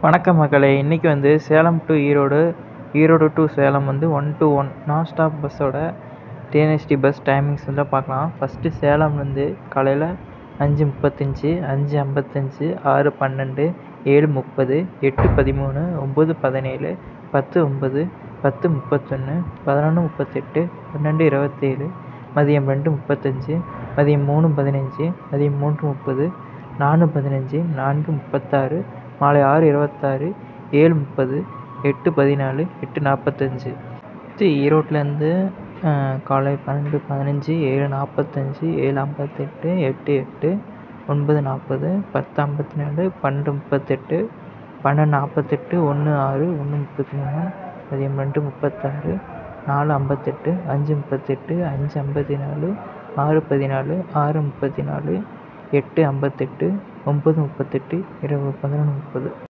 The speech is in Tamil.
வணக்கம் மக்களே. இன்றைக்கி சேலம் டு ஈரோடு, ஈரோடு டு சேலம் 1-1 நான் ஸ்டாப் பஸ்ஸோட டிஎன்எஸ்டி பஸ் டைமிங்ஸ் பார்க்கலாம். ஃபஸ்ட்டு சேலம் காலையில் 5:35, 5:55, 6:12, 7:30, 8:13, 9:17, 10:09, 10:31, 11:38, 12:27, மதியம் 2:35, மதியம் 3:15, மதியம் 3:30, 4:15, 4:36, மாலை 6:26, 7:30, 8:14, 8:45. ஈரோட்டிலேருந்து காலை 12:15, 7:45, 7:58, 8:08, 9:40, 10:54, 12:38, 12:48, 1:06, 1:33, மதியம் 2:36, 4:58, 5:38, 5:54, 6:14, 6:34, 8:58, 9:38, இரவு 11:30.